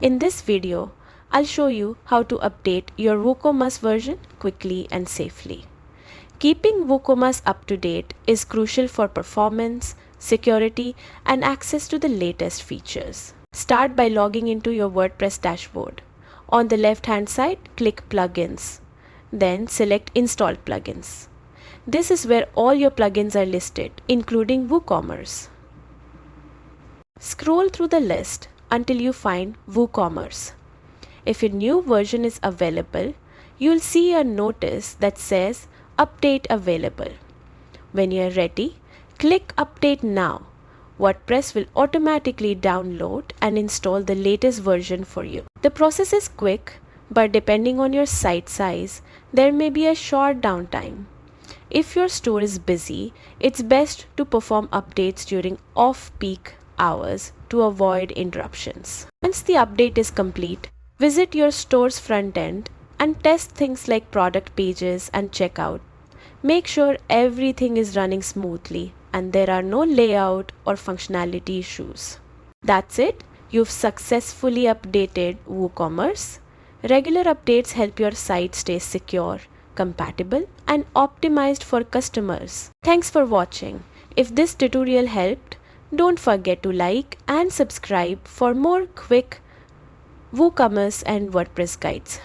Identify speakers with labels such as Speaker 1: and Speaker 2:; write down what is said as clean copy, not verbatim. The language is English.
Speaker 1: In this video, I'll show you how to update your WooCommerce version quickly and safely. Keeping WooCommerce up to date is crucial for performance, security, and access to the latest features. Start by logging into your WordPress dashboard. On the left-hand side, click Plugins. Then select Install Plugins. This is where all your plugins are listed, including WooCommerce. Scroll through the list until you find WooCommerce. If a new version is available, you'll see a notice that says Update Available. When you're ready, click Update Now. WordPress will automatically download and install the latest version for you. The process is quick, but depending on your site size, there may be a short downtime. If your store is busy, it's best to perform updates during off-peak hours to avoid interruptions. Once the update is complete, visit your store's front end and test things like product pages and checkout. Make sure everything is running smoothly and there are no layout or functionality issues. That's it. You've successfully updated WooCommerce. Regular updates help your site stay secure, compatible, and optimized for customers. Thanks for watching. If this tutorial helped, don't forget to like and subscribe for more quick WooCommerce and WordPress guides.